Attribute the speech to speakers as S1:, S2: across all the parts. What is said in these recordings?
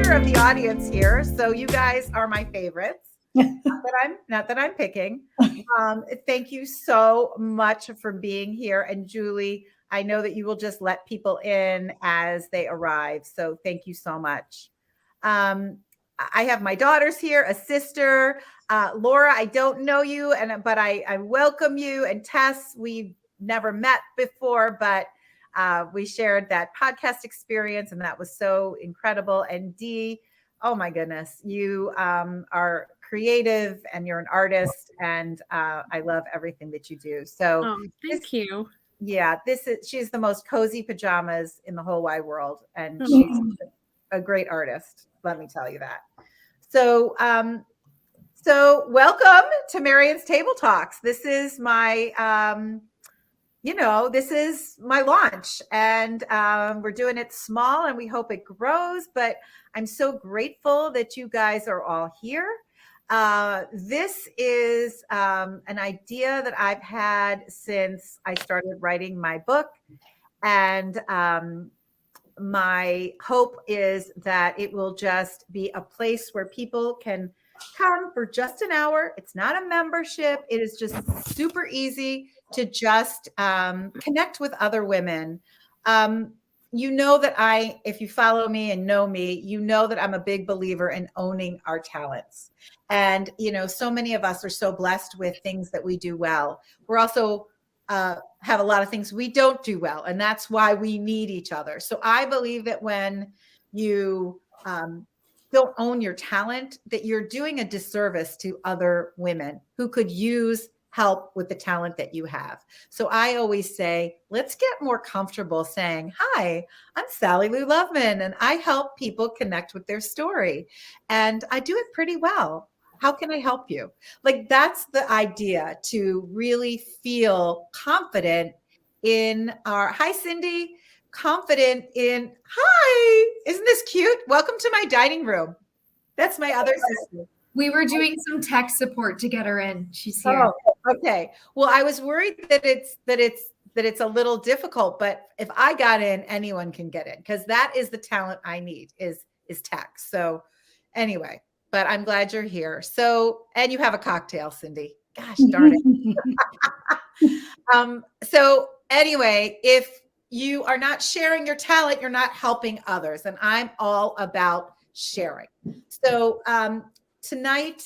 S1: center of the audience here, so you guys are my favorites. Not that I'm picking. Thank you so much for being here. And Julie, I know that you will just let people in as they arrive. So thank you so much. I have my daughters here, a sister. Laura, I don't know you, but I welcome you. And Tess, we've never met before, but we shared that podcast experience, and that was so incredible. And Dee, oh my goodness, you are creative and you're an artist, and I love everything that you do. So
S2: thank you.
S1: Yeah, she's the most cozy pajamas in the whole wide world, and she's a great artist. Let me tell you that. So, welcome to Marion's Table Talks. This is my, this is my launch, and we're doing it small, and we hope it grows. But I'm so grateful that you guys are all here. This is an idea that I've had since I started writing my book, and my hope is that it will just be a place where people can come for just an hour. It's not a membership. It is just super easy to just connect with other women. You know that if you follow me and know me, you know that I'm a big believer in owning our talents. And, so many of us are so blessed with things that we do well. We're also have a lot of things we don't do well. And that's why we need each other. So I believe that when you don't own your talent, that you're doing a disservice to other women who could use help with the talent that you have. So I always say, let's get more comfortable saying, hi, I'm Sally Lou Loveman, and I help people connect with their story. And I do it pretty well. How can I help you? Like, that's the idea, to really feel confident in hi, Cindy, confident in, hi, isn't this cute? Welcome to my dining room. That's my other sister.
S3: We were doing some tech support to get her in. She's here.
S1: Oh, okay. Well, I was worried that it's a little difficult, but if I got in, anyone can get in, because that is the talent I need is tech. So anyway, but I'm glad you're here. So, and you have a cocktail, Cindy. Gosh darn it. So anyway, if you are not sharing your talent, you're not helping others. And I'm all about sharing. So tonight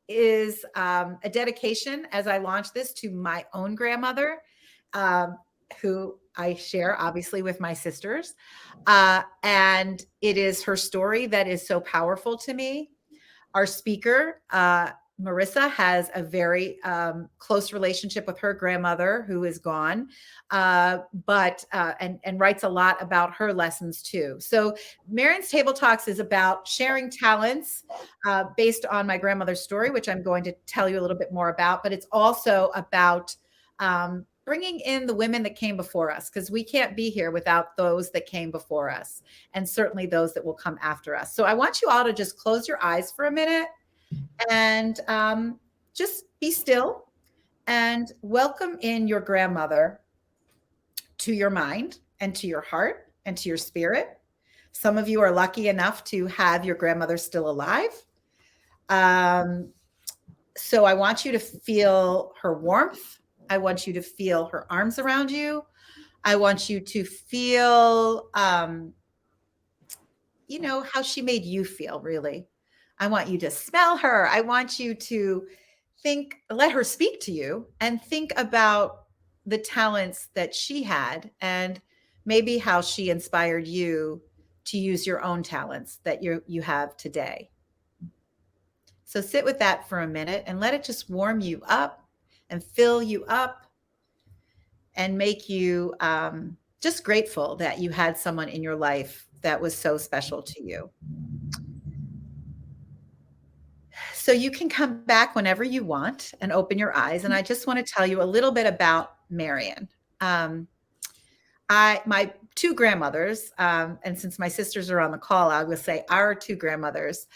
S1: is a dedication, as I launch this, to my own grandmother, who I share obviously with my sisters. And it is her story that is so powerful to me. Our speaker, Marisa, has a very close relationship with her grandmother, who is gone, but writes a lot about her lessons too. So Marion's Table Talks is about sharing talents based on my grandmother's story, which I'm going to tell you a little bit more about, but it's also about bringing in the women that came before us, because we can't be here without those that came before us, and certainly those that will come after us. So I want you all to just close your eyes for a minute and just be still and welcome in your grandmother to your mind and to your heart and to your spirit. Some of you are lucky enough to have your grandmother still alive. So I want you to feel her warmth. I want you to feel her arms around you. I want you to feel, how she made you feel, really. I want you to smell her. I want you to let her speak to you and think about the talents that she had and maybe how she inspired you to use your own talents that you have today. So sit with that for a minute and let it just warm you up and fill you up and make you just grateful that you had someone in your life that was so special to you. So you can come back whenever you want and open your eyes. And I just want to tell you a little bit about Marion. My two grandmothers, and since my sisters are on the call, I will say our two grandmothers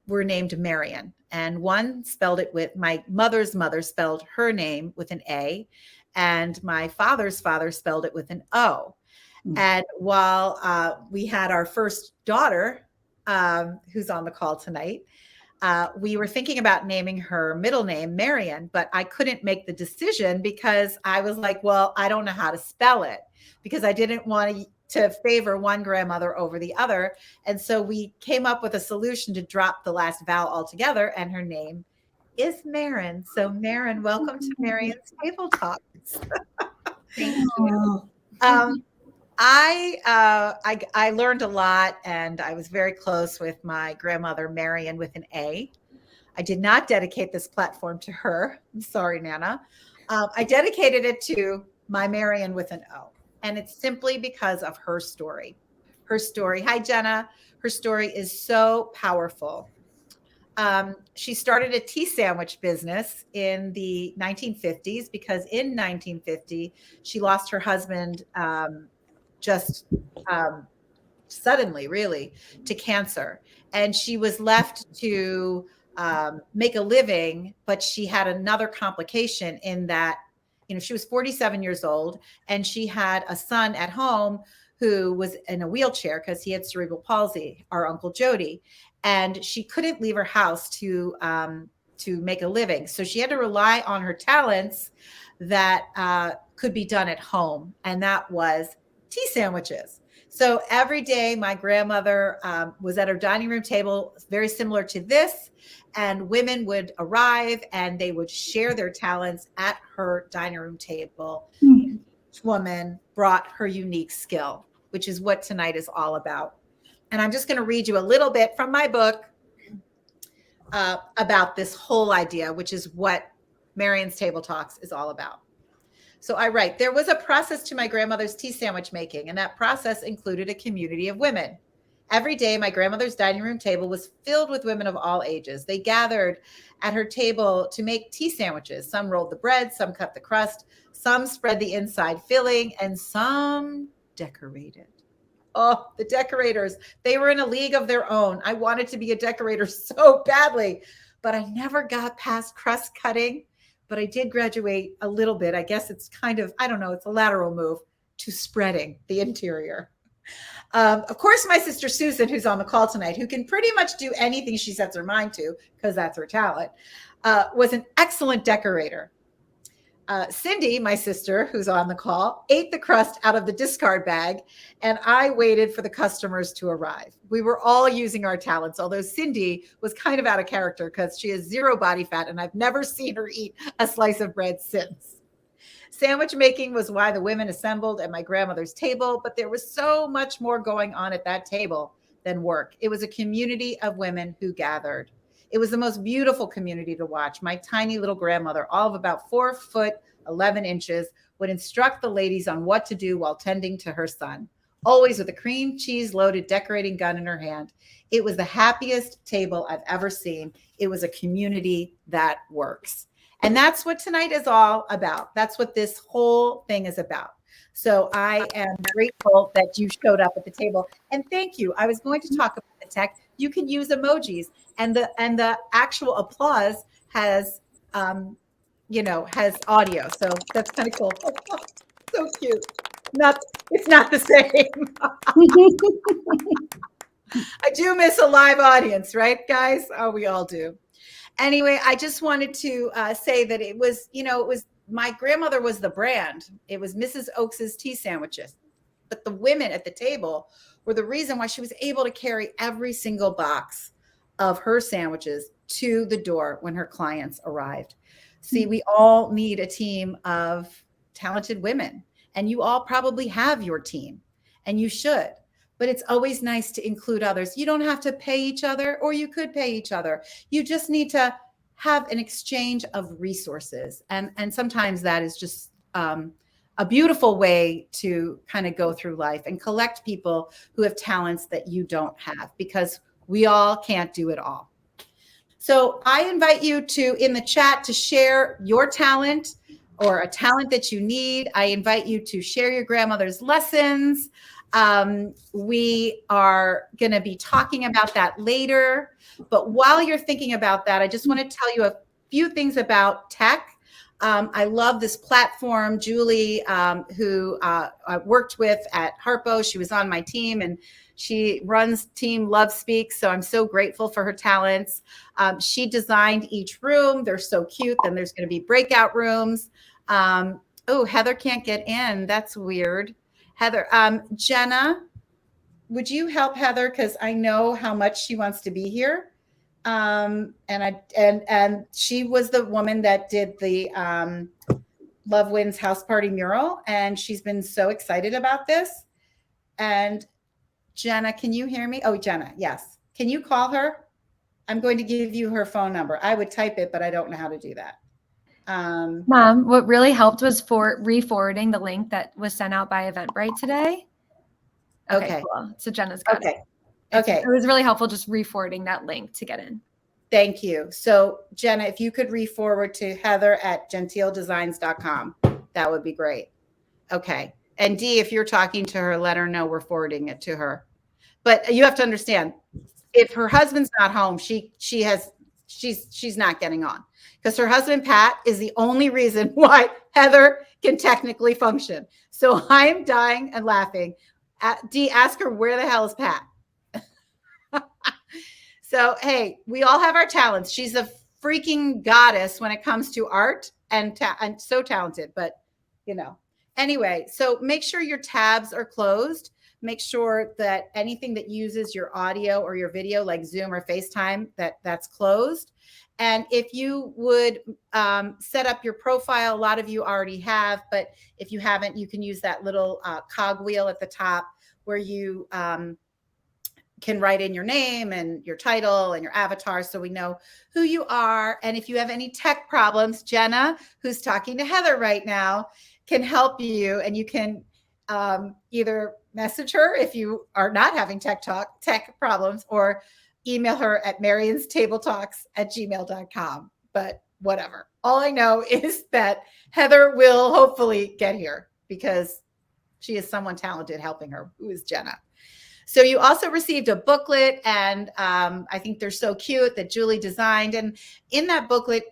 S1: were named Marion. And one spelled it with, my mother's mother spelled her name with an A, and my father's father spelled it with an O. And while we had our first daughter, who's on the call tonight. We were thinking about naming her middle name Marion, but I couldn't make the decision because I was like, well, I don't know how to spell it because I didn't want to favor one grandmother over the other. And so we came up with a solution to drop the last vowel altogether, and her name is Marion. So Marion, welcome to Marion's Table Talks.
S3: Thank you.
S1: I learned a lot, and I was very close with my grandmother Marion with an A. I did not dedicate this platform to her. I'm sorry, Nana. I dedicated it to my Marion with an O, and it's simply because of her story. Her story. Hi, Jenna. Her story is so powerful. She started a tea sandwich business in the 1950s because in 1950 she lost her husband just suddenly, really, to cancer. And she was left to make a living, but she had another complication in that, she was 47 years old and she had a son at home who was in a wheelchair because he had cerebral palsy, our Uncle Jody. And she couldn't leave her house to make a living. So she had to rely on her talents that could be done at home. And that was tea sandwiches. So every day my grandmother was at her dining room table, very similar to this, and women would arrive and they would share their talents at her dining room table. Each woman brought her unique skill, which is what tonight is all about. And I'm just going to read you a little bit from my book about this whole idea, which is what Marion's Table Talks is all about. So I write, there was a process to my grandmother's tea sandwich making, and that process included a community of women. Every day, my grandmother's dining room table was filled with women of all ages. They gathered at her table to make tea sandwiches. Some rolled the bread, some cut the crust, some spread the inside filling, and some decorated. Oh, the decorators. They were in a league of their own. I wanted to be a decorator so badly, but I never got past crust cutting. But I did graduate a little bit. I guess it's kind of, I don't know, it's a lateral move to spreading the interior. Of course, my sister Susan, who's on the call tonight, who can pretty much do anything she sets her mind to, because that's her talent, was an excellent decorator. Cindy, my sister, who's on the call, ate the crust out of the discard bag, and I waited for the customers to arrive. We were all using our talents, although Cindy was kind of out of character because she has zero body fat, and I've never seen her eat a slice of bread since. Sandwich making was why the women assembled at my grandmother's table, but there was so much more going on at that table than work. It was a community of women who gathered. It was the most beautiful community to watch. My tiny little grandmother, all of about 4'11" would instruct the ladies on what to do while tending to her son, always with a cream cheese loaded decorating gun in her hand. It was the happiest table I've ever seen. It was a community that works. And that's what tonight is all about. That's what this whole thing is about. So I am grateful that you showed up at the table. And thank you. I was going to talk about the tech. You can use emojis, and the actual applause has has audio. So that's kind of cool. So cute. It's not the same. I do miss a live audience, right, guys? Oh, we all do. Anyway, I just wanted to say that it was my grandmother was the brand. It was Mrs. Oakes's tea sandwiches. But the women at the table were the reason why she was able to carry every single box of her sandwiches to the door when her clients arrived. See, we all need a team of talented women, and you all probably have your team, and you should. But it's always nice to include others. You don't have to pay each other, or you could pay each other. You just need to have an exchange of resources. And sometimes that is just a beautiful way to kind of go through life and collect people who have talents that you don't have, because we all can't do it all. So I invite you to, in the chat, to share your talent or a talent that you need. I invite you to share your grandmother's lessons. We are going to be talking about that later. But while you're thinking about that, I just want to tell you a few things about tech. I love this platform. Julie, who I worked with at Harpo, she was on my team, and She runs Team Love Speaks, so I'm so grateful for her talents. She designed each room. They're so cute. Then there's going to be breakout rooms. Oh, Heather can't get in. That's weird. Heather, Jenna, would you help Heather? Because I know how much she wants to be here. And she was the woman that did the Love Wins house party mural, and she's been so excited about this. And Jenna, can you hear me? Oh, Jenna, yes. Can you call her? I'm going to give you her phone number. I would type it, but I don't know how to do that.
S3: Mom, what really helped was for re-forwarding the link that was sent out by Eventbrite today.
S1: Okay.
S3: Cool. So Jenna's got it.
S1: Okay.
S3: It was really helpful just re-forwarding that link to get in.
S1: Thank you. So Jenna, if you could re-forward to heather@gentiledesigns.com, that would be great. Okay. And Dee, if you're talking to her, let her know we're forwarding it to her. But you have to understand, if her husband's not home, she's not getting on, because her husband, Pat, is the only reason why Heather can technically function. So I am dying and laughing. Dee, ask her, where the hell is Pat? So, hey, we all have our talents. She's a freaking goddess when it comes to art and so talented, but anyway, so make sure your tabs are closed. Make sure that anything that uses your audio or your video, like Zoom or FaceTime, that's closed. And if you would set up your profile, a lot of you already have, but if you haven't, you can use that little cogwheel at the top where you can write in your name and your title and your avatar, so we know who you are. And if you have any tech problems, Jenna, who's talking to Heather right now, can help you, and you can either message her if you are not having tech problems, or email her at marionstabletalks@gmail.com. But whatever. All I know is that Heather will hopefully get here because she is someone talented helping her, who is Jenna. So you also received a booklet, and I think they're so cute, that Julie designed. And in that booklet,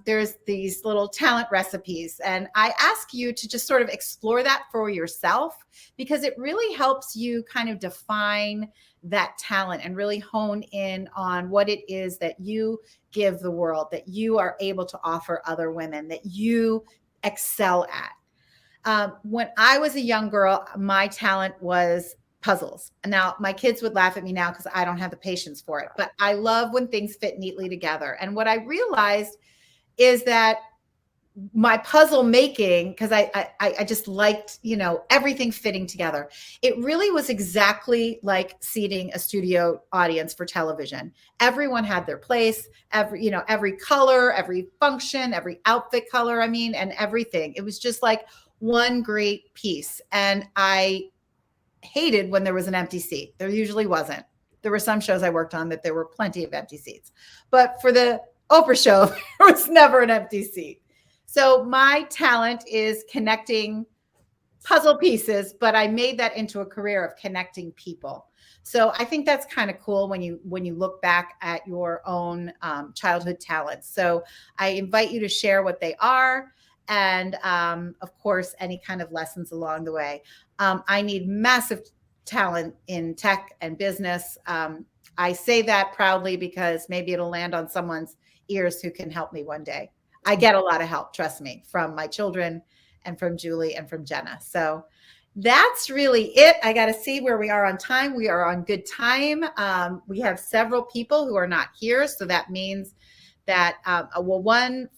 S1: there's these little talent recipes. And I ask you to just sort of explore that for yourself, because it really helps you kind of define that talent and really hone in on what it is that you give the world, that you are able to offer other women, that you excel at. When I was a young girl, my talent was puzzles. Now, my kids would laugh at me now because I don't have the patience for it, but I love when things fit neatly together. And what I realized is that my puzzle making, because I just liked, everything fitting together. It really was exactly like seating a studio audience for television. Everyone had their place, every color, every function, every outfit color, and everything. It was just like one great piece. And I hated when there was an empty seat. There usually wasn't. There were some shows I worked on that there were plenty of empty seats. But for the Oprah show, there was never an empty seat. So my talent is connecting puzzle pieces, but I made that into a career of connecting people. So I think that's kind of cool when you look back at your own childhood talents. So I invite you to share what they are, and of course, any kind of lessons along the way. I need massive talent in tech and business. I say that proudly because maybe it'll land on someone's ears who can help me one day. I get a lot of help, trust me, from my children and from Julie and from Jenna. So that's really it. I got to see where we are on time. We are on good time. We have several people who are not here. So that means that, one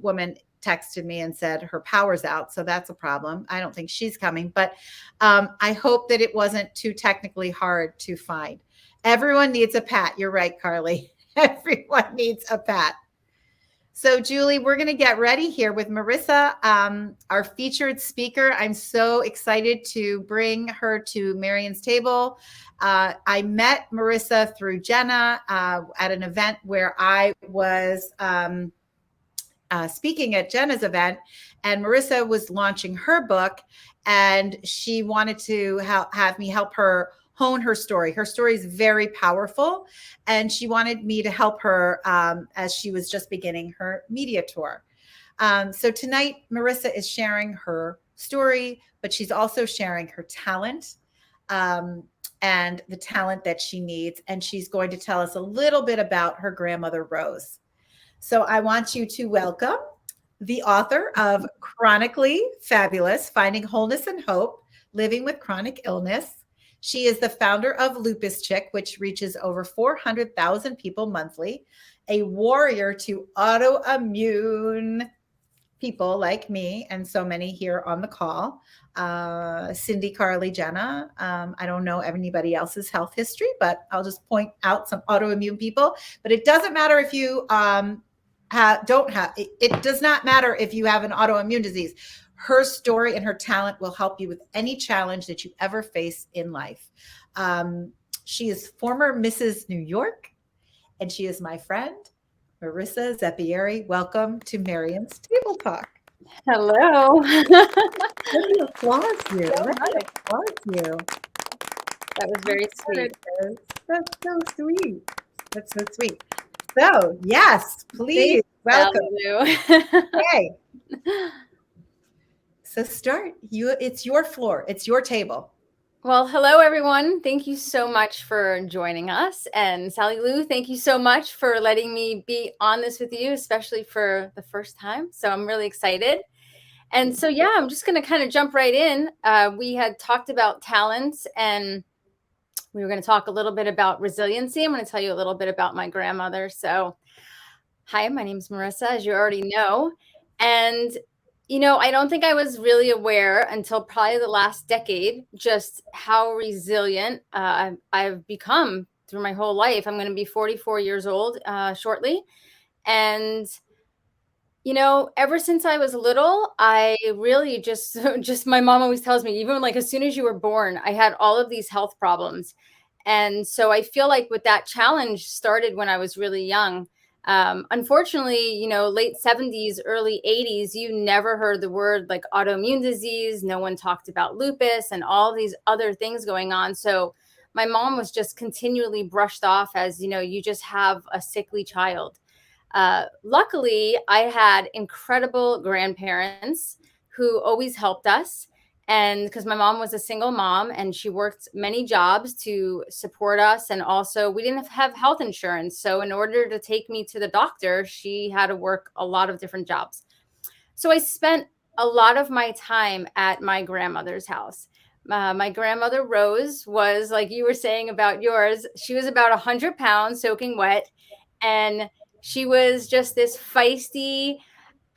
S1: woman texted me and said her power's out. So that's a problem. I don't think she's coming, but I hope that it wasn't too technically hard to find. Everyone needs a Pat. You're right, Carly. Everyone needs a Pat. So Julie, we're going to get ready here with Marisa, our featured speaker. I'm so excited to bring her to Marion's table. I met Marisa through Jenna at an event where I was speaking at Jenna's event, and Marisa was launching her book, and she wanted to have me help her hone her story. Her story is very powerful, and she wanted me to help her as she was just beginning her media tour. So tonight, Marisa is sharing her story, but she's also sharing her talent. and the talent that she needs. And she's going to tell us a little bit about her grandmother, Rose. So I want you to welcome the author of Chronically Fabulous, Finding Wholeness and Hope, Living with Chronic Illness. She is the founder of Lupus Chick, which reaches over 400,000 people monthly, a warrior to autoimmune people like me and so many here on the call. Cindy, Carly, Jenna. I don't know anybody else's health history, but I'll just point out some autoimmune people. But it doesn't matter if you don't have, it does not matter if you have an autoimmune disease. Her story and her talent will help you with any challenge that you ever face in life. She is former Mrs. New York, and she is my friend, Marisa Zeppieri. Welcome to Marion's Table Talk.
S2: Hello.
S1: Let me applaud you.
S2: That was very sweet.
S1: That's so sweet. That's so sweet. So, yes, please welcome. Okay. So start. It's your floor. It's your table.
S2: Well, hello, everyone. Thank you so much for joining us. And Sally Lou, thank you so much for letting me be on this with you, especially for the first time. So I'm really excited. And so, yeah, I'm just going to kind of jump right in. We had talked about talents, and we were going to talk a little bit about resiliency. I'm going to tell you a little bit about my grandmother. So, hi, my name is Marisa, as you already know. And I don't think I was really aware until probably the last decade just how resilient I've become through my whole life. I'm going to be 44 years old shortly. And, ever since I was little, I really just my mom always tells me, even like as soon as you were born, I had all of these health problems. And so I feel like with that challenge started when I was really young. Unfortunately, late 70s, early 80s, you never heard the word like autoimmune disease. No one talked about lupus and all these other things going on. So my mom was just continually brushed off as, you just have a sickly child. Luckily, I had incredible grandparents who always helped us. And because my mom was a single mom and she worked many jobs to support us. And also we didn't have health insurance. So in order to take me to the doctor, she had to work a lot of different jobs. So I spent a lot of my time at my grandmother's house. My grandmother Rose was, like you were saying about yours, she was about 100 pounds soaking wet. And she was just this feisty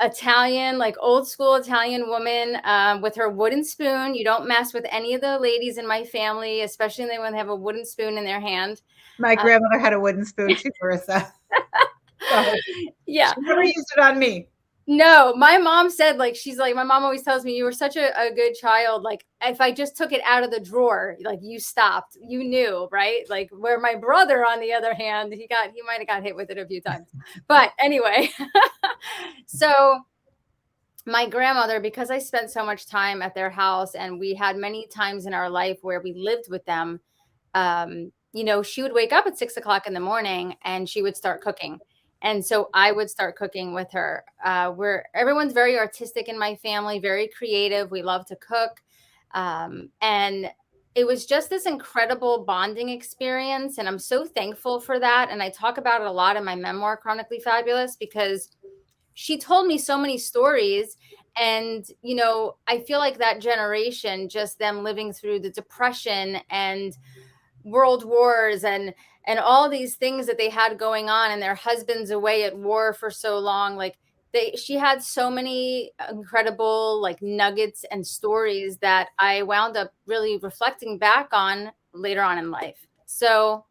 S2: Italian, like old school Italian woman with her wooden spoon. You don't mess with any of the ladies in my family, especially when they have a wooden spoon in their hand.
S1: My grandmother had a wooden spoon too, Marissa.
S2: Yeah.
S1: She never used it on me.
S2: No, my mom said, she's like, my mom always tells me, you were such a good child. Like, if I just took it out of the drawer, like you stopped, you knew, right? Like, where my brother, on the other hand, he might have got hit with it a few times. But anyway, so my grandmother, because I spent so much time at their house and we had many times in our life where we lived with them, she would wake up at 6 o'clock in the morning and she would start cooking. And so I would start cooking with her. Everyone's very artistic in my family, very creative. We love to cook. And it was just this incredible bonding experience. And I'm so thankful for that. And I talk about it a lot in my memoir, Chronically Fabulous, because she told me so many stories. And, I feel like that generation, just them living through the Depression and world wars and all these things that they had going on, and their husbands away at war for so long. She had so many incredible nuggets and stories that I wound up really reflecting back on later on in life. So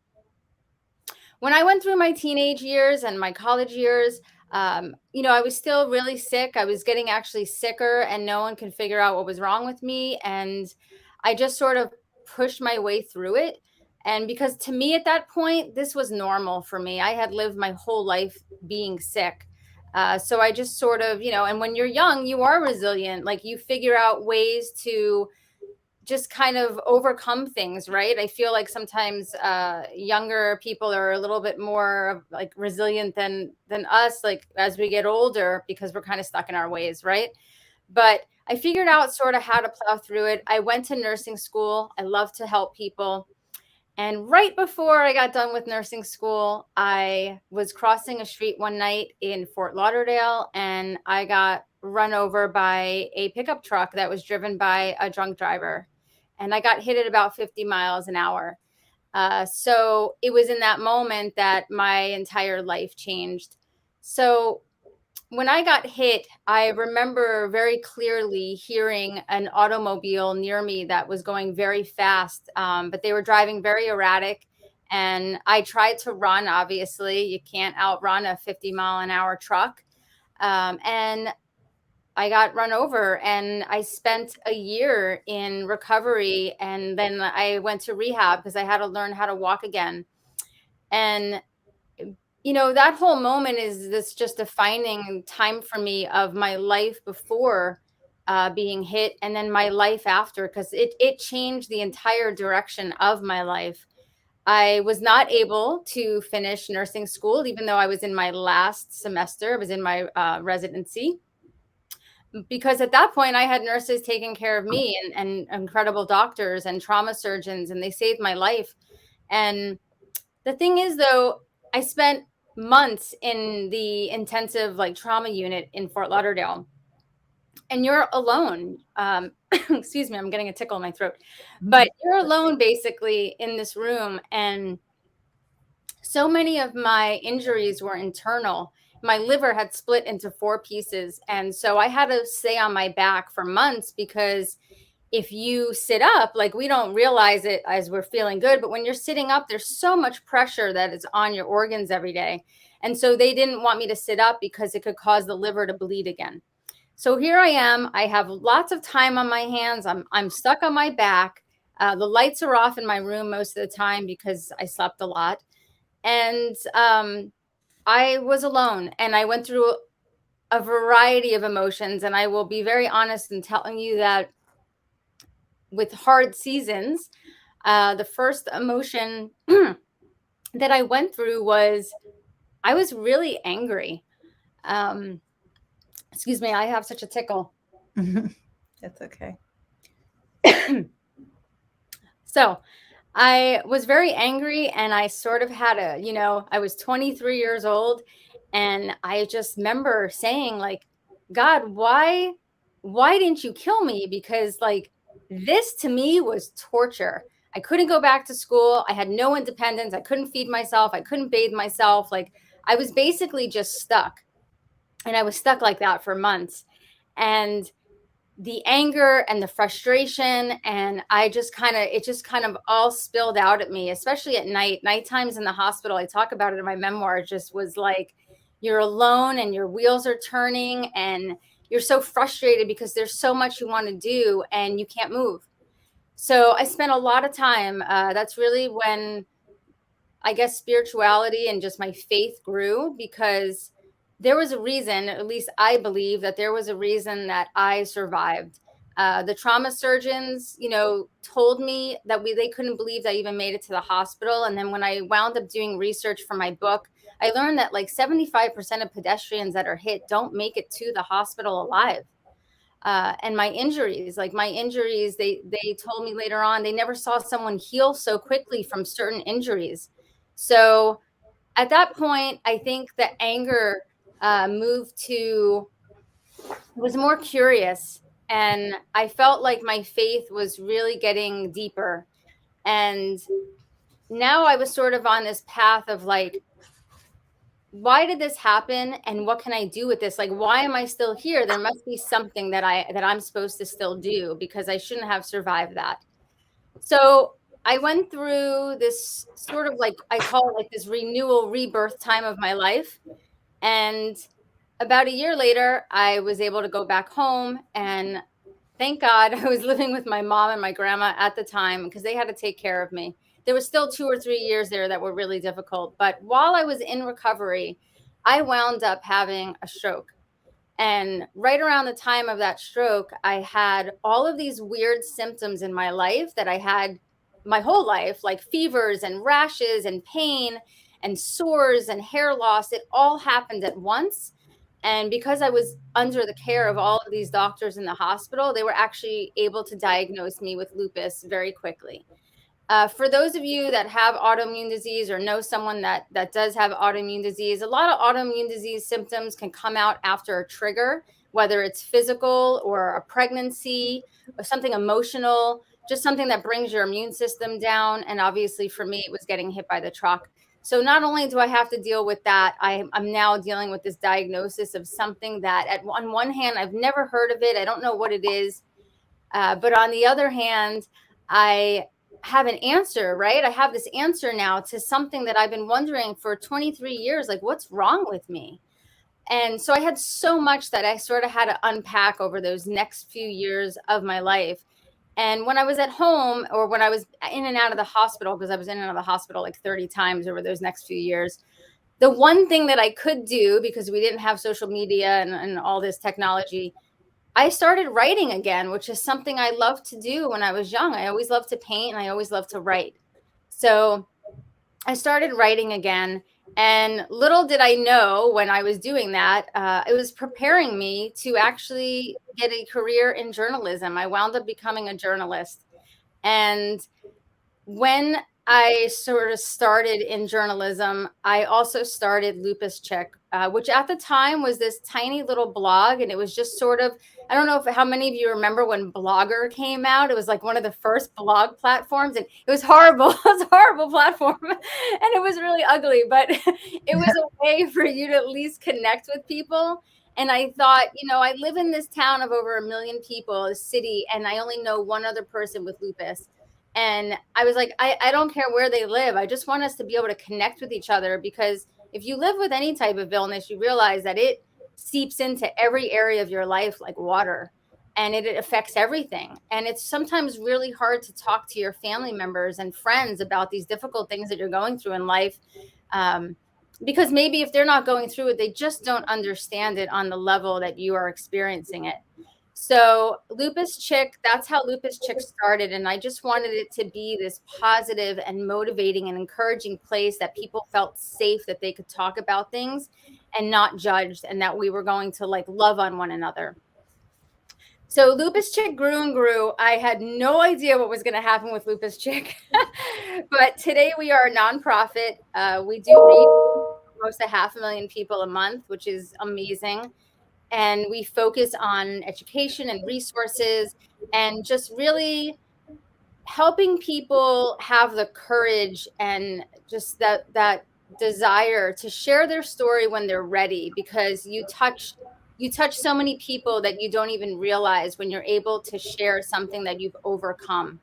S2: when I went through my teenage years and my college years, I was still really sick. I was getting actually sicker and no one could figure out what was wrong with me. And I just sort of pushed my way through it. And because to me at that point, this was normal for me. I had lived my whole life being sick. So I just sort of, and when you're young, you are resilient. You figure out ways to just kind of overcome things, right? I feel like sometimes younger people are a little bit more resilient than us, as we get older, because we're kind of stuck in our ways, right? But I figured out sort of how to plow through it. I went to nursing school. I love to help people. And right before I got done with nursing school, I was crossing a street one night in Fort Lauderdale, and I got run over by a pickup truck that was driven by a drunk driver. And I got hit at about 50 miles an hour. So it was in that moment that my entire life changed. So when I got hit, I remember very clearly hearing an automobile near me that was going very fast, but they were driving very erratic. And I tried to run, obviously. You can't outrun a 50-mile-an-hour truck. And I got run over, and I spent a year in recovery. And then I went to rehab because I had to learn how to walk again. And that whole moment is this just defining time for me of my life before being hit, and then my life after, because it changed the entire direction of my life. I was not able to finish nursing school, even though I was in my last semester. I was in my residency, because at that point I had nurses taking care of me, and incredible doctors and trauma surgeons, and they saved my life. And the thing is, though, I spent months in the intensive trauma unit in Fort Lauderdale, and you're alone. Excuse me, I'm getting a tickle in my throat, but you're alone basically in this room. And so many of my injuries were internal. My liver had split into 4 pieces. And so I had to stay on my back for months, because if you sit up, we don't realize it as we're feeling good, but when you're sitting up, there's so much pressure that is on your organs every day. And so they didn't want me to sit up because it could cause the liver to bleed again. So here I am. I have lots of time on my hands. I'm stuck on my back. The lights are off in my room most of the time because I slept a lot. And I was alone, and I went through a variety of emotions. And I will be very honest in telling you that with hard seasons, the first emotion that I went through was I was really angry. Excuse me, I have such a tickle.
S1: That's okay.
S2: So I was very angry, and I sort of had I was 23 years old, and I just remember saying, God, why didn't you kill me? Because this to me was torture. I couldn't go back to school. I had no independence. I couldn't feed myself. I couldn't bathe myself. I was basically just stuck. And I was stuck like that for months. And the anger and the frustration, and it just kind of all spilled out at me, especially at night times in the hospital. I talk about it in my memoir. It just was you're alone, and your wheels are turning, and you're so frustrated because there's so much you want to do and you can't move. So I spent a lot of time. That's really when I guess spirituality and just my faith grew, because there was a reason, at least I believe that there was a reason that I survived. The trauma surgeons, told me that they couldn't believe that I even made it to the hospital. And then when I wound up doing research for my book, I learned that 75% of pedestrians that are hit don't make it to the hospital alive. And my injuries, they told me later on, they never saw someone heal so quickly from certain injuries. So at that point, I think the anger was more curious, and I felt like my faith was really getting deeper. And now I was sort of on this path of why did this happen, and what can I do with this? Why am I still here? There must be something that I'm supposed to still do, because I shouldn't have survived that. So I went through this sort of I call it this renewal, rebirth time of my life. And about a year later, I was able to go back home, and thank God I was living with my mom and my grandma at the time, because they had to take care of me. There was still 2 or 3 years there that were really difficult. But while I was in recovery, I wound up having a stroke. And right around the time of that stroke, I had all of these weird symptoms in my life that I had my whole life, like fevers and rashes and pain and sores and hair loss. It all happened at once. And because I was under the care of all of these doctors in the hospital, they were actually able to diagnose me with lupus very quickly. For those of you that have autoimmune disease or know someone that does have autoimmune disease, a lot of autoimmune disease symptoms can come out after a trigger, whether it's physical or a pregnancy or something emotional, just something that brings your immune system down. And obviously for me, it was getting hit by the truck. So not only do I have to deal with that, I'm now dealing with this diagnosis of something that on one hand, I've never heard of it. I don't know what it is. But on the other hand, I have an answer, right? I have this answer now to something that I've been wondering for 23 years, like what's wrong with me? And so I had so much that I sort of had to unpack over those next few years of my life. And when I was at home, or when I was in and out of the hospital, because I was in and out of the hospital like 30 times over those next few years, the one thing that I could do, because we didn't have social media and all this technology, I started writing again, which is something I loved to do when I was young. I always loved to paint and I always loved to write. So I started writing again. And little did I know when I was doing that, it was preparing me to actually get a career in journalism. I wound up becoming a journalist. And when I sort of started in journalism, I also started Lupus Chick, which at the time was this tiny little blog. And it was just sort of, I don't know how many of you remember when Blogger came out. It was like one of the first blog platforms, and it was horrible. It was a horrible platform and it was really ugly, but it was a way for you to at least connect with people. And I thought, I live in this town of over 1 million people, a city, and I only know one other person with lupus. And I was like, I don't care where they live. I just want us to be able to connect with each other, because if you live with any type of illness, you realize that it seeps into every area of your life like water, and it affects everything. And it's sometimes really hard to talk to your family members and friends about these difficult things that you're going through in life. Because maybe if they're not going through it, they just don't understand it on the level that you are experiencing it. So Lupus Chick, that's how Lupus Chick started. And I just wanted it to be this positive and motivating and encouraging place that people felt safe, that they could talk about things and not judged, and that we were going to like love on one another. So Lupus Chick grew and grew. I had no idea what was going to happen with Lupus Chick, but today we are a nonprofit. We do reach close to 500,000 people a month, which is amazing. And we focus on education and resources and just really helping people have the courage and just that desire to share their story when they're ready, because you touch so many people that you don't even realize when you're able to share something that you've overcome.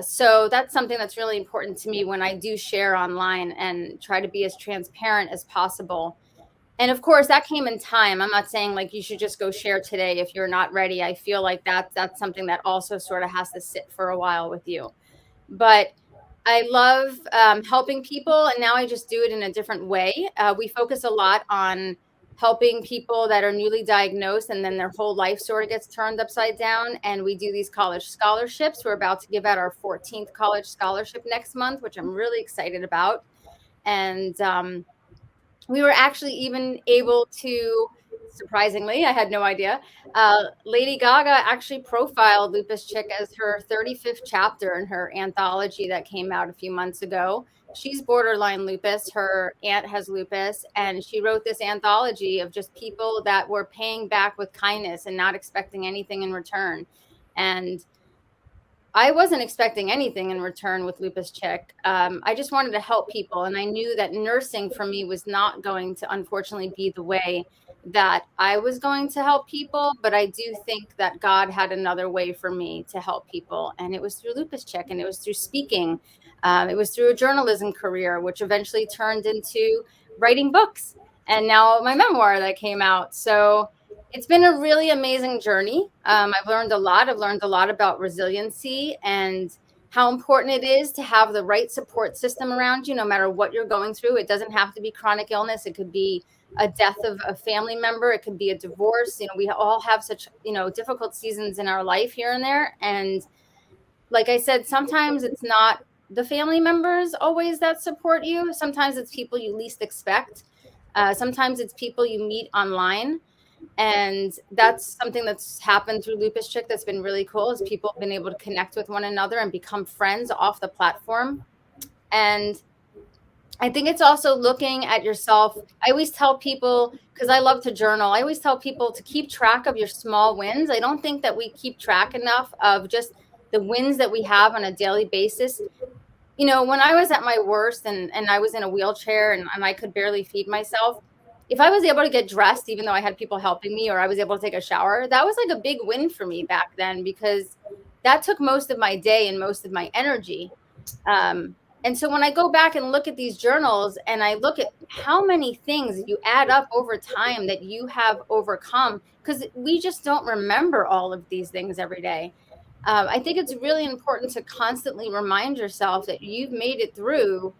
S2: So that's something that's really important to me when I do share online, and try to be as transparent as possible. And of course, that came in time. I'm not saying like you should just go share today if you're not ready. I feel like that's something that also sort of has to sit for a while with you. But I love helping people, and now I just do it in a different way. We focus a lot on helping people that are newly diagnosed, and then their whole life sort of gets turned upside down. And we do these college scholarships. We're about to give out our 14th college scholarship next month, which I'm really excited about. And we were actually even able to, surprisingly, I had no idea, Lady Gaga actually profiled Lupus Chick as her 35th chapter in her anthology that came out a few months ago. She's borderline lupus. Her aunt has lupus, and she wrote this anthology of just people that were paying back with kindness and not expecting anything in return. And I wasn't expecting anything in return with Lupus Chick. I just wanted to help people. And I knew that nursing for me was not going to, unfortunately, be the way that I was going to help people. But I do think that God had another way for me to help people. And it was through Lupus Chick, and it was through speaking. It was through a journalism career, which eventually turned into writing books. And now my memoir that came out. So it's been a really amazing journey. I've learned a lot. I've learned a lot about resiliency and how important it is to have the right support system around you, no matter what you're going through. It doesn't have to be chronic illness. It could be a death of a family member. It could be a divorce. We all have such, difficult seasons in our life here and there. And like I said, sometimes it's not the family members always that support you. Sometimes it's people you least expect. Sometimes it's people you meet online. And that's something that's happened through Lupus Chick that's been really cool, is people have been able to connect with one another and become friends off the platform. And I think it's also looking at yourself. I always tell people, because I love to journal, I always tell people to keep track of your small wins. I don't think that we keep track enough of just the wins that we have on a daily basis. You know, when I was at my worst and I was in a wheelchair and I could barely feed myself, if I was able to get dressed, even though I had people helping me, or I was able to take a shower, that was like a big win for me back then, because that took most of my day and most of my energy. And so when I go back and look at these journals and I look at how many things you add up over time that you have overcome, because we just don't remember all of these things every day. I think it's really important to constantly remind yourself that you've made it through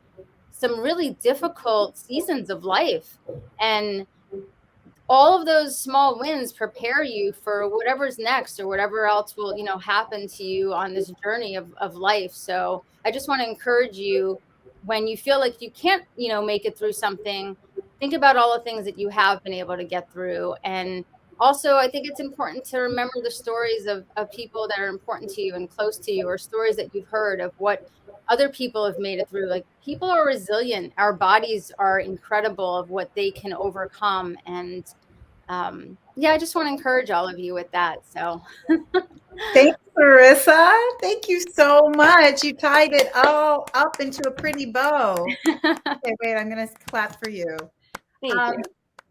S2: some really difficult seasons of life. And all of those small wins prepare you for whatever's next, or whatever else will, you know, happen to you on this journey of life. So I just want to encourage you, when you feel like you can't, you know, make it through something, think about all the things that you have been able to get through. And also, I think it's important to remember the stories of people that are important to you and close to you, or stories that you've heard of what other people have made it through. Like, people are resilient. Our bodies are incredible of what they can overcome. And yeah, I just want to encourage all of you with that. So
S1: Thanks, Marisa. Thank you so much. You tied it all up into a pretty bow. Okay, wait, I'm going to clap for you.
S2: thank you.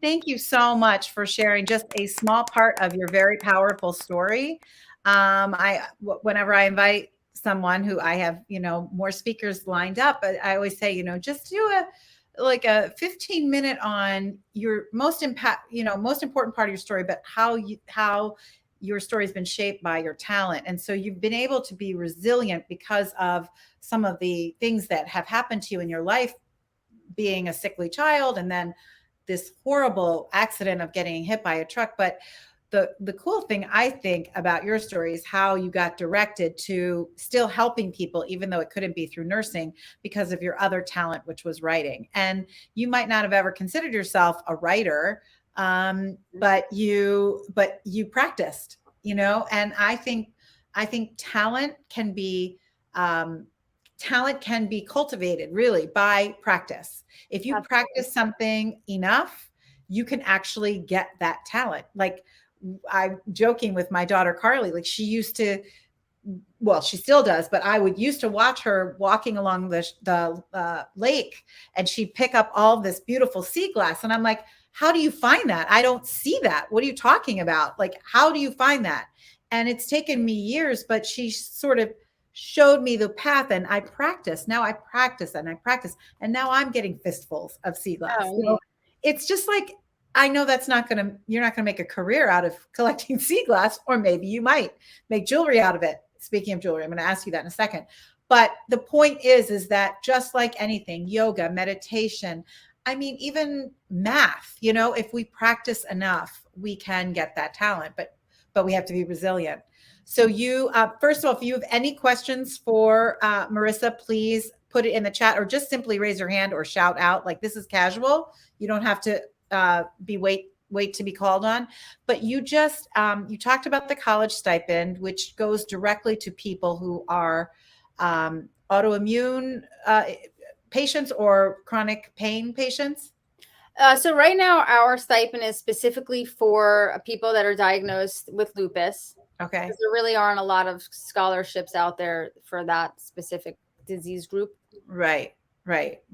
S1: Thank you so much for sharing just a small part of your very powerful story. Whenever I invite someone who I have, you know, more speakers lined up, but I always say, you know, just do a 15-minute on your most important part of your story, but how your story has been shaped by your talent. And so you've been able to be resilient because of some of the things that have happened to you in your life, being a sickly child, and then this horrible accident of getting hit by a truck. But the cool thing I think about your story is how you got directed to still helping people, even though it couldn't be through nursing, because of your other talent, which was writing. And you might not have ever considered yourself a writer, but you practiced, you know. And I think talent can be cultivated really by practice. If you practice something enough, you can actually get that talent. Like, I'm joking with my daughter Carly, like she used to, well, she still does, but I would used to watch her walking along the lake, and she'd pick up all this beautiful sea glass. And I'm like, how do you find that? I don't see that. What are you talking about? Like, how do you find that? And it's taken me years, but she sort of showed me the path, and I practice. Now I practice and I practice, and now I'm getting fistfuls of sea glass.
S2: Oh,
S1: So it's just like, I know you're not going to make a career out of collecting sea glass, or maybe you might make jewelry out of it. Speaking of jewelry, I'm going to ask you that in a second. But the point is that just like anything, yoga, meditation, I mean, even math, you know, if we practice enough, we can get that talent, but we have to be resilient. So you, first of all, if you have any questions for Marisa, please put it in the chat, or just simply raise your hand or shout out. Like, this is casual. You don't have to wait to be called on. But you just, you talked about the college stipend, which goes directly to people who are autoimmune patients or chronic pain patients.
S2: So right now, our stipend is specifically for people that are diagnosed with lupus.
S1: Okay.
S2: There really aren't a lot of scholarships out there for that specific disease group.
S1: Right.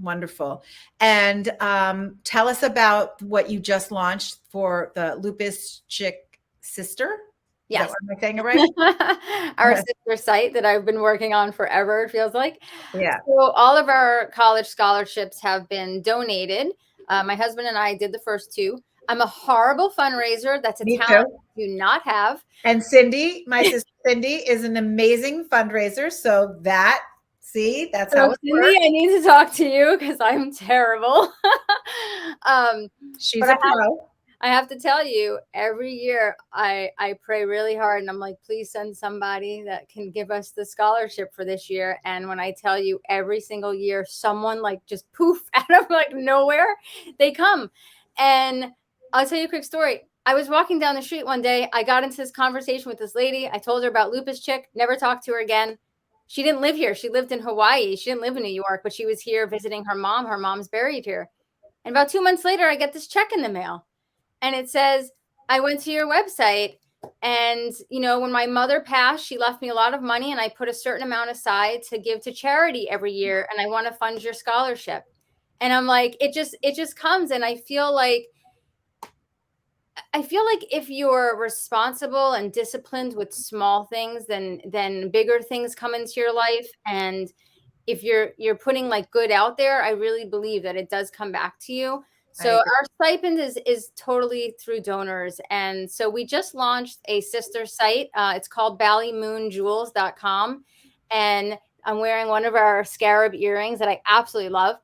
S1: Wonderful. And tell us about what you just launched for the Lupus Chick sister.
S2: Yes.
S1: Am I saying it right?
S2: Our sister site that I've been working on forever, it feels like.
S1: Yeah.
S2: So all of our college scholarships have been donated. My husband and I did the first two. I'm a horrible fundraiser. That's a talent I do not have.
S1: And Cindy, my sister Cindy, is an amazing fundraiser. So that's how it
S2: Cindy,
S1: works.
S2: I need to talk to you because I'm terrible.
S1: She's a pro.
S2: I have to tell you, every year I pray really hard, and I'm like, please send somebody that can give us the scholarship for this year. And when I tell you, every single year, someone like just poof out of like nowhere, they come. And I'll tell you a quick story. I was walking down the street one day. I got into this conversation with this lady. I told her about Lupus Chick, never talked to her again. She didn't live here. She lived in Hawaii. She didn't live in New York, but she was here visiting her mom. Her mom's buried here. And about 2 months later, I get this check in the mail. And it says, I went to your website. And, you know, when my mother passed, she left me a lot of money. And I put a certain amount aside to give to charity every year. And I want to fund your scholarship. And I'm like, it just comes. And I feel like if you're responsible and disciplined with small things, then bigger things come into your life. And if you're putting like good out there, I really believe that it does come back to you. So our stipend is totally through donors. And so we just launched a sister site. It's called ballymoonjewels.com. And I'm wearing one of our scarab earrings that I absolutely love.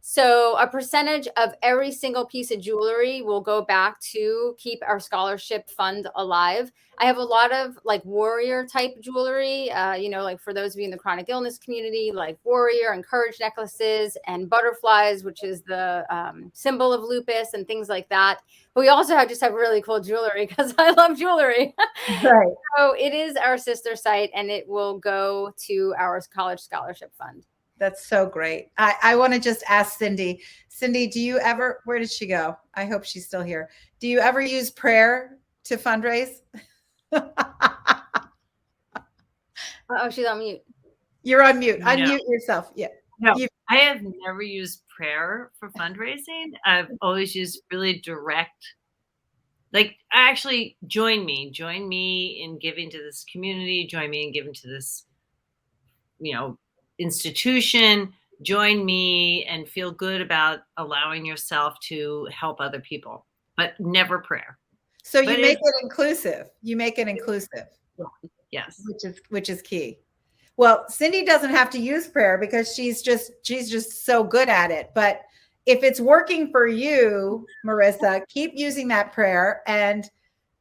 S2: So a percentage of every single piece of jewelry will go back to keep our scholarship fund alive. I have a lot of like warrior type jewelry, you know, like for those of you in the chronic illness community, like warrior and courage necklaces and butterflies, which is the symbol of lupus and things like that. But we also have really cool jewelry because I love jewelry.
S1: Right.
S2: So it is our sister site and it will go to our college scholarship fund.
S1: That's so great. I want to just ask Cindy. Cindy, do you ever, where did she go? I hope she's still here. Do you ever use prayer to fundraise?
S2: Oh, she's on mute.
S1: You're on mute.
S4: No.
S1: Unmute yourself. Yeah.
S4: No, I have never used prayer for fundraising. I've always used really direct, like actually join me in giving to this community, join me in giving to this, you know, institution, join me and feel good about allowing yourself to help other people, but never prayer.
S1: So you make it inclusive. You make it inclusive.
S4: Yes.
S1: Which is key. Well, Cindy doesn't have to use prayer because she's just so good at it. But if it's working for you, Marisa, keep using that prayer. And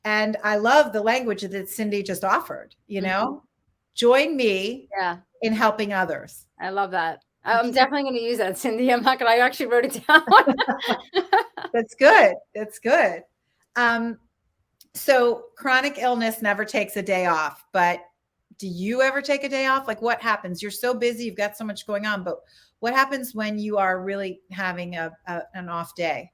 S1: I love the language that Cindy just offered, you know, join me in helping others.
S2: I love that. I'm definitely going to use that, Cindy. I'm not going to, I actually wrote it down.
S1: That's good. That's good. So chronic illness never takes a day off, but do you ever take a day off? Like what happens? You're so busy. You've got so much going on, but what happens when you are really having an off day?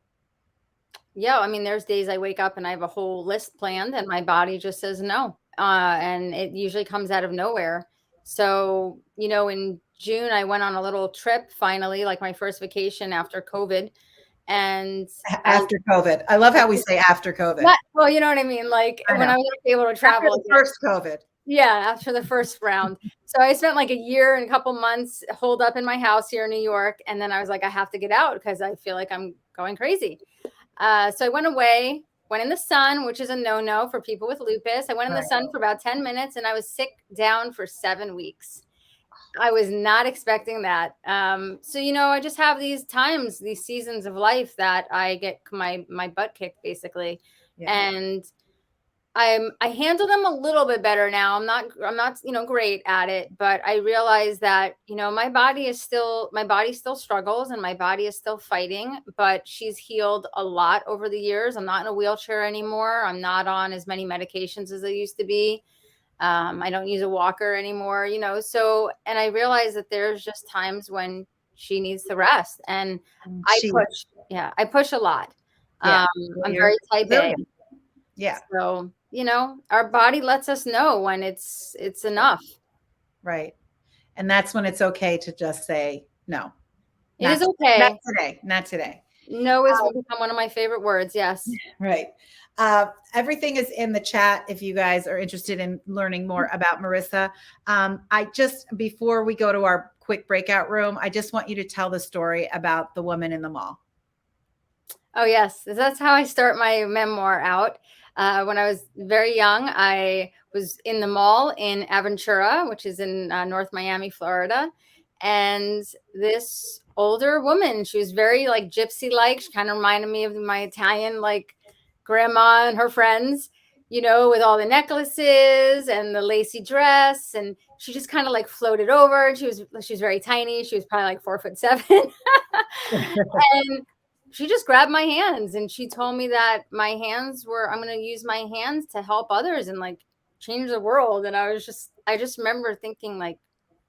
S2: Yeah. I mean, there's days I wake up and I have a whole list planned and my body just says no. And it usually comes out of nowhere. So, you know, in June, I went on a little trip finally, like my first vacation after COVID. And
S1: after COVID, I love how we say after COVID.
S2: Well, you know what I mean? Like when I was able to travel.
S1: After the first COVID.
S2: Yeah, after the first round. So I spent like a year and a couple months holed up in my house here in New York. And then I was like, I have to get out because I feel like I'm going crazy. So I went away, went in the sun, which is a no-no for people with lupus. I went in the sun for about 10 minutes and I was sick down for 7 weeks. I was not expecting that. So, you know, I just have these times, these seasons of life that I get my butt kicked basically. Yeah. And I handle them a little bit better now. I'm not, you know, great at it, but I realize that, you know, my body still struggles and my body is still fighting, but she's healed a lot over the years. I'm not in a wheelchair anymore. I'm not on as many medications as I used to be. I don't use a walker anymore, you know, so, and I realize that there's just times when she needs to rest and I push a lot.
S1: Yeah.
S2: I'm very type A.
S1: Yeah.
S2: So, you know, our body lets us know when it's enough.
S1: Right. And that's when it's okay to just say no.
S2: It is okay.
S1: Not today.
S2: No is become one of my favorite words. Yes.
S1: Right. Everything is in the chat if you guys are interested in learning more about Marisa. Before we go to our quick breakout room, I just want you to tell the story about the woman in the mall.
S2: Oh, yes. That's how I start my memoir out. When I was very young, I was in the mall in Aventura, which is in North Miami, Florida. And this older woman, she was very like gypsy-like. She kind of reminded me of my Italian like grandma and her friends, you know, with all the necklaces and the lacy dress. And she just kind of like floated over. She was very tiny. She was probably like 4'7". And she just grabbed my hands and she told me that I'm going to use my hands to help others and like change the world. And I just remember thinking like,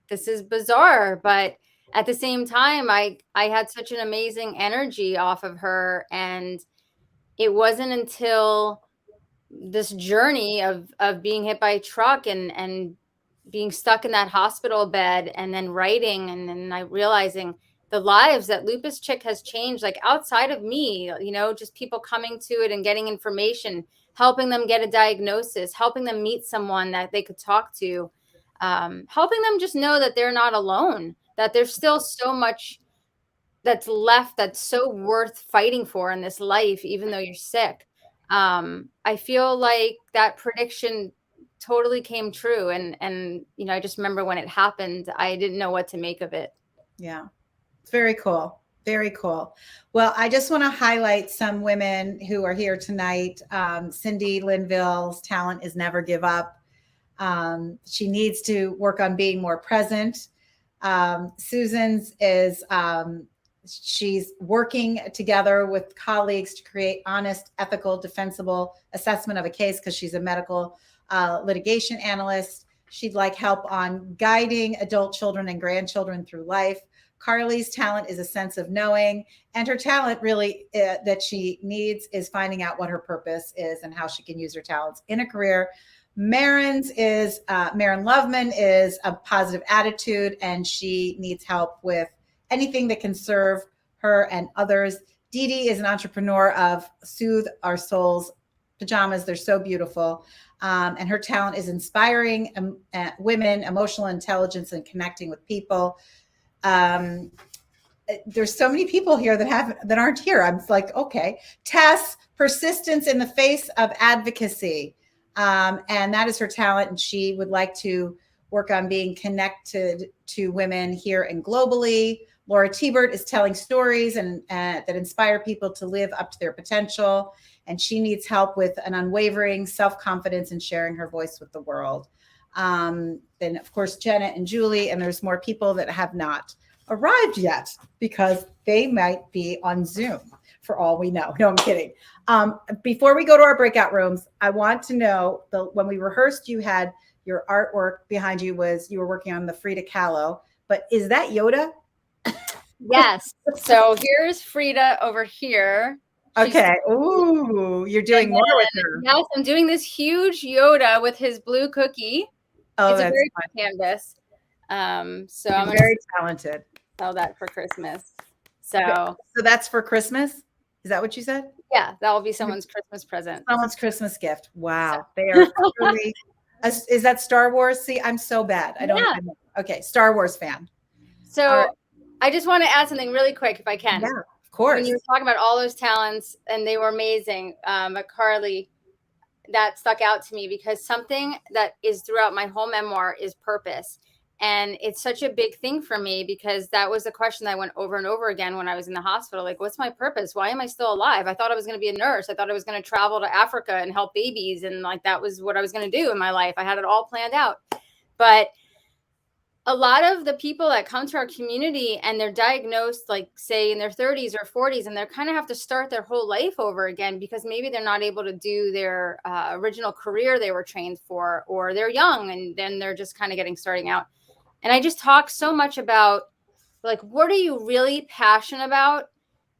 S2: this is bizarre, but at the same time, I had such an amazing energy off of her. And it wasn't until this journey of being hit by a truck and being stuck in that hospital bed and then writing and then I realizing the lives that Lupus Chick has changed, like outside of me, you know, just people coming to it and getting information, helping them get a diagnosis, helping them meet someone that they could talk to, helping them just know that they're not alone, that there's still so much that's left that's so worth fighting for in this life, even though you're sick. I feel like that prediction totally came true. And, you know, I just remember when it happened, I didn't know what to make of it.
S1: Yeah. It's very cool. Very cool. Well, I just want to highlight some women who are here tonight. Cindy Linville's talent is never give up. She needs to work on being more present. Susan's is, she's working together with colleagues to create honest, ethical, defensible assessment of a case because she's a medical litigation analyst. She'd like help on guiding adult children and grandchildren through life. Carly's talent is a sense of knowing, and her talent really that she needs is finding out what her purpose is and how she can use her talents in a career. Marin Loveman is a positive attitude, and she needs help with anything that can serve her and others. Dee Dee is an entrepreneur of Soothe Our Souls pajamas. They're so beautiful. And her talent is inspiring women, emotional intelligence, and connecting with people. There's so many people here that aren't here. I'm like, okay. Tess, persistence in the face of advocacy. And that is her talent. And she would like to work on being connected to women here and globally. Laura Tebert is telling stories and that inspire people to live up to their potential. And she needs help with an unwavering self-confidence and sharing her voice with the world. Then, of course, Jenna and Julie, and there's more people that have not arrived yet because they might be on Zoom for all we know. No, I'm kidding. Before we go to our breakout rooms, I want to know, when we rehearsed, you had your artwork behind you you were working on the Frida Kahlo, but is that Yoda?
S2: Yes. So here's Frida over here.
S1: Okay. Ooh, you're doing more with her.
S2: Yes, I'm doing this huge Yoda with his blue cookie.
S1: Oh,
S2: it's a
S1: that's
S2: very
S1: fun.
S2: big canvas. So
S1: You're
S2: I'm
S1: very talented.
S2: Sell that for Christmas. So
S1: that's for Christmas? Is that what you said?
S2: Yeah, that will be someone's Christmas present.
S1: Someone's Christmas gift. Wow. They are really, is that Star Wars? See, I'm so bad. I don't even know. Okay, Star Wars fan.
S2: So I just want to add something really quick if I can.
S1: Yeah, of course.
S2: When you were talking about all those talents and they were amazing, Carly, that stuck out to me because something that is throughout my whole memoir is purpose. And it's such a big thing for me because that was the question that went over and over again when I was in the hospital. Like, what's my purpose? Why am I still alive? I thought I was going to be a nurse. I thought I was going to travel to Africa and help babies. And like, that was what I was going to do in my life. I had it all planned out. But a lot of the people that come to our community and they're diagnosed, like say in their 30s or 40s, and they kind of have to start their whole life over again because maybe they're not able to do their original career they were trained for, or they're young and then they're just kind of starting out. And I just talk so much about like, what are you really passionate about?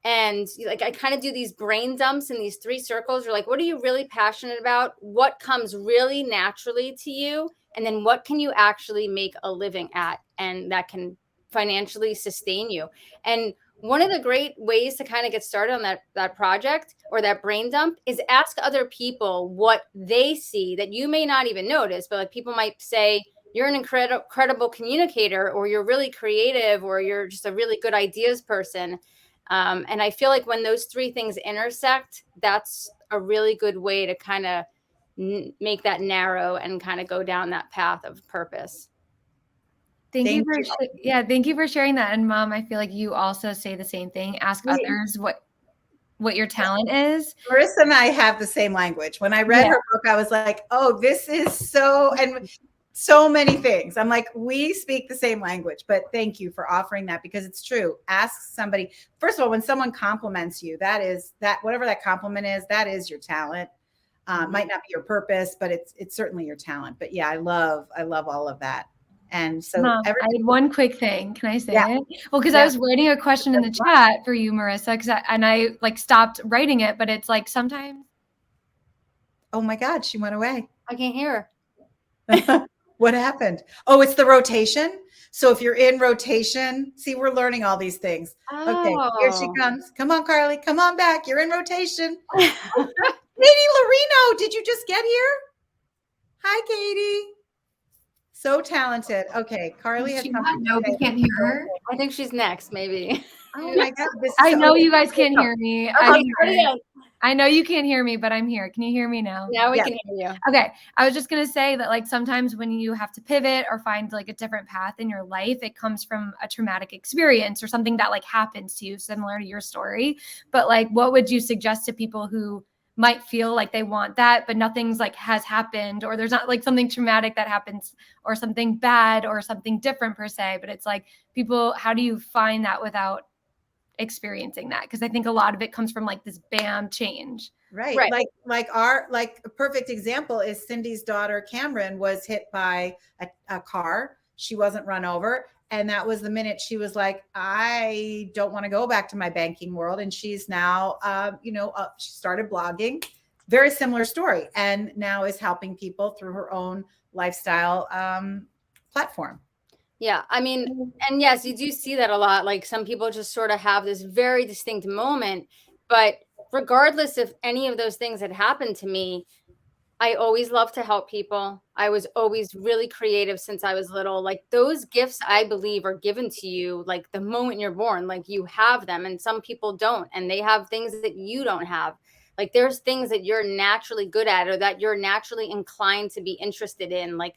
S2: And like, I kind of do these brain dumps in these 3 circles. You're like, what are you really passionate about? What comes really naturally to you? And then what can you actually make a living at? And that can financially sustain you. And one of the great ways to kind of get started on that project or that brain dump is ask other people what they see that you may not even notice. But like, people might say, you're an incredible communicator, or you're really creative, or you're just a really good ideas person. And I feel like when those 3 things intersect, that's a really good way to kind of make that narrow and kind of go down that path of purpose.
S3: Thank you for sharing that. And Mom, I feel like you also say the same thing. Ask others what your talent is.
S1: Marissa and I have the same language. When I read her book, I was like, oh, this is so, and so many things. I'm like, we speak the same language, but thank you for offering that because it's true. Ask somebody, first of all, when someone compliments you, whatever that compliment is, that is your talent. Might not be your purpose, but it's certainly your talent. But yeah, I love all of that. And so
S3: Mom, I had one quick thing. Can I say it? Well, because I was writing a question in the chat for you, Marisa, and I like stopped writing it, but it's like sometimes.
S1: Oh my God, she went away.
S2: I can't hear her.
S1: What happened? Oh, it's the rotation. So if you're in rotation, see, we're learning all these things. Okay, here she comes. Come on, Carly. Come on back. You're in rotation. Katie Lorino, did you just get here? Hi, Katie. So talented. Okay, Carly has something.
S5: No, we can't hear her.
S2: I think she's next, maybe.
S1: Oh my God.
S3: I know you guys can't hear me.
S2: Okay,
S3: I know you can't hear me, but I'm here. Can you hear me now?
S2: Now we can hear you.
S3: Okay. I was just going to say that like sometimes when you have to pivot or find like a different path in your life, it comes from a traumatic experience or something that like happens to you, similar to your story. But like, what would you suggest to people who might feel like they want that, but nothing's like has happened, or there's not like something traumatic that happens or something bad or something different per se, but it's like people, how do you find that without experiencing that? Because I think a lot of it comes from like this bam change.
S1: Right. Like a perfect example is Cindy's daughter, Cameron, was hit by a car. She wasn't run over. And that was the minute she was like, I don't want to go back to my banking world. And she's now, she started blogging, very similar story, and now is helping people through her own lifestyle platform.
S2: Yeah, I mean, and yes, you do see that a lot. Like some people just sort of have this very distinct moment, but regardless if any of those things had happened to me, I always loved to help people. I was always really creative since I was little. Like those gifts, I believe, are given to you like the moment you're born. Like you have them, and some people don't, and they have things that you don't have. Like there's things that you're naturally good at or that you're naturally inclined to be interested in. Like,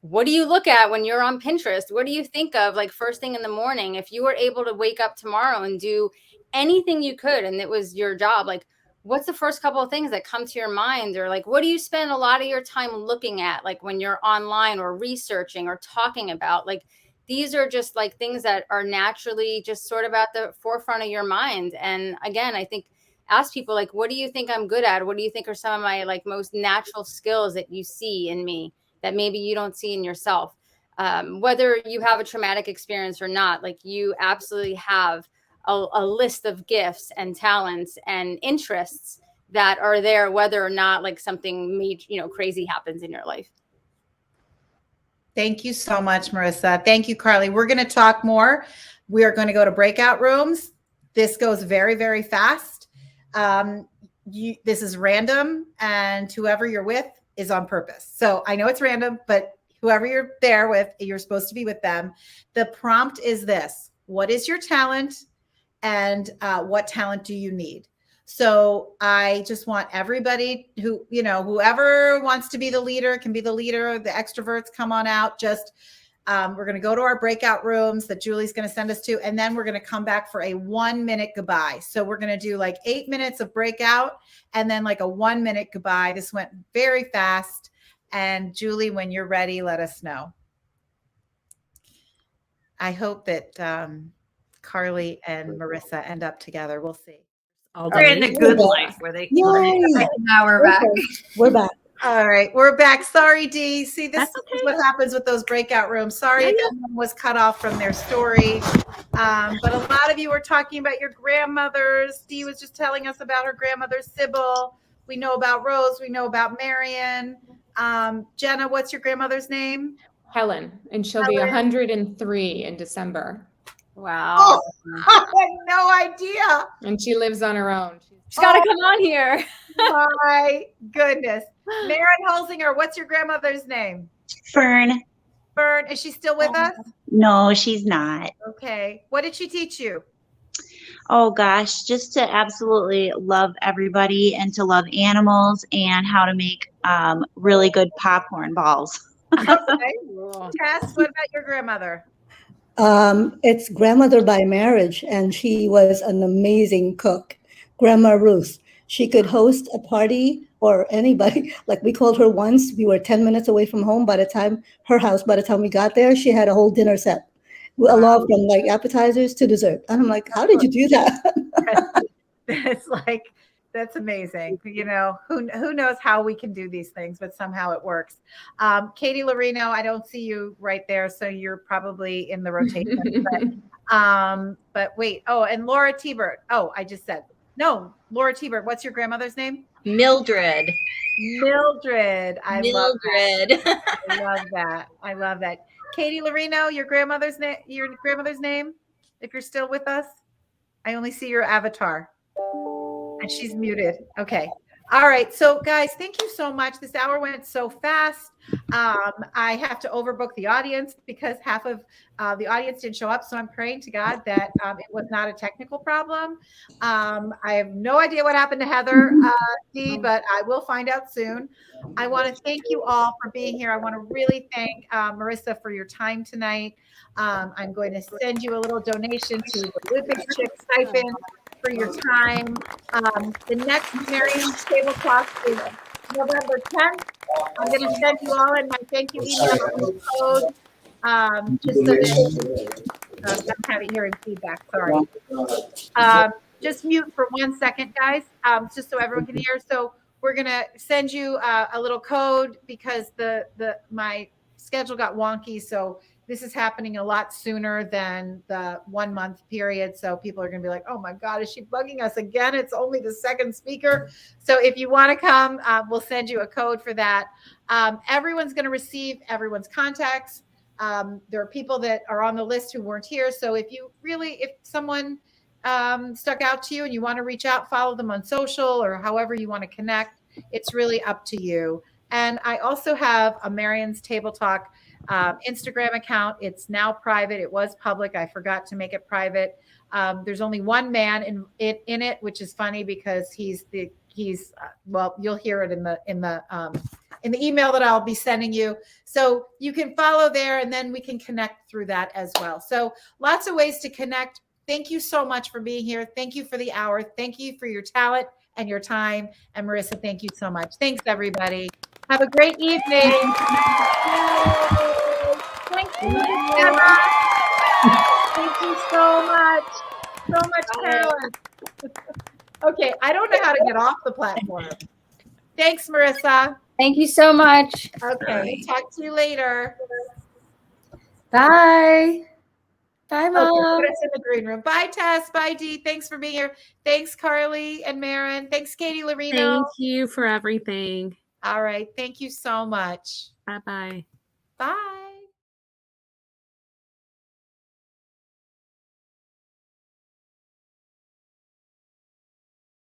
S2: what do you look at when you're on Pinterest? What do you think of like first thing in the morning? If you were able to wake up tomorrow and do anything you could, and it was your job, like what's the first couple of things that come to your mind? Or like, what do you spend a lot of your time looking at? Like when you're online or researching or talking about, like, these are just like things that are naturally just sort of at the forefront of your mind. And again, I think ask people like, what do you think I'm good at? What do you think are some of my like most natural skills that you see in me that maybe you don't see in yourself? Whether you have a traumatic experience or not, like you absolutely have a list of gifts and talents and interests that are there, whether or not like something major, crazy happens in your life.
S1: Thank you so much, Marisa. Thank you, Carly. We're going to talk more. We are going to go to breakout rooms. This goes very, very fast. This is random, and whoever you're with is on purpose. So I know it's random, but whoever you're there with, you're supposed to be with them. The prompt is this: what is your talent? And what talent do you need? So I just want everybody who, whoever wants to be the leader can be the leader. The extroverts, come on out. Just we're going to go to our breakout rooms that Julie's going to send us to. And then we're going to come back for a 1-minute goodbye. So we're going to do like 8 minutes of breakout and then like a 1-minute goodbye. This went very fast. And Julie, when you're ready, let us know. I hope that Carly and Marisa end up together. We'll see.
S4: They're in the good life where they can.
S5: Now we're back.
S6: We're back.
S1: All right, we're back. Sorry, Dee. See, this is what happens with those breakout rooms. Sorry if anyone was cut off from their story. But a lot of you were talking about your grandmothers. Dee was just telling us about her grandmother, Sybil. We know about Rose. We know about Marion. Jenna, what's your grandmother's name?
S7: Helen, and she'll be 103 in December.
S2: Wow.
S1: Oh, I had no idea.
S7: And she lives on her own.
S2: She's got to come on here.
S1: My goodness. Marion Holzinger, what's your grandmother's name?
S8: Fern.
S1: Fern, is she still with us?
S8: No, she's not.
S1: Okay. What did she teach you?
S8: Oh gosh, just to absolutely love everybody and to love animals and how to make really good popcorn balls.
S1: Okay. Tess, what about your grandmother?
S6: It's grandmother by marriage, and she was an amazing cook. Grandma Ruth. She could host a party or anybody. Like we called her once, we were 10 minutes away from home. By the time we got there, she had a whole dinner set, along from like appetizers to dessert. And I'm like, how did you do that?
S1: It's like, that's amazing. You know, who knows how we can do these things, but somehow it works. Katie Lorino, I don't see you right there, so you're probably in the rotation. But wait, oh, and Laura Tebert. Oh, I just said, no, Laura Tebert. What's your grandmother's name?
S5: Mildred.
S1: Mildred. I love
S5: Mildred.
S1: that. I love that. I love that. Katie Lorino, your grandmother's name, if you're still with us. I only see your avatar. And she's muted. Okay. All right. So guys, thank you so much. This hour went so fast. I have to overbook the audience because half of the audience didn't show up. So I'm praying to God that it was not a technical problem. I have no idea what happened to Heather D, but I will find out soon. I want to thank you all for being here. I want to really thank Marisa for your time tonight. I'm going to send you a little donation to the Lupus Chick Stipend for your time. The next Marion tablecloth is November 10th. I'm going to send you all in my thank you email code. Just so that I'm having hearing feedback. Sorry. Just mute for 1 second, guys, just so everyone can hear. So we're going to send you a little code because my schedule got wonky. So this is happening a lot sooner than the 1 month period. So people are going to be like, oh my God, is she bugging us again? It's only the second speaker. So if you want to come, we'll send you a code for that. Everyone's going to receive everyone's contacts. There are people that are on the list who weren't here. So if someone stuck out to you and you want to reach out, follow them on social or however you want to connect. It's really up to you. And I also have a Marion's Table Talk Instagram account. It's now private. It was public. I forgot to make it private. There's only one man in it, which is funny because well, you'll hear it in the email that I'll be sending you. So you can follow there and then we can connect through that as well. So lots of ways to connect. Thank you so much for being here. Thank you for the hour. Thank you for your talent and your time. And Marisa, thank you so much. Thanks, everybody. Have a great evening. Thank you, Emma. Thank you so much. So much talent. Okay, I don't know how to get off the platform. Thanks, Marisa.
S2: Thank you so much.
S1: Okay, talk to you later.
S3: Bye. Bye, Mom.
S1: Okay, put us in the green room. Bye, Tess. Bye, Dee. Thanks for being here. Thanks, Carly and Marion. Thanks, Katie Lorino.
S9: Thank you for everything.
S1: All right. Thank you so much.
S9: Bye-bye.
S1: Bye.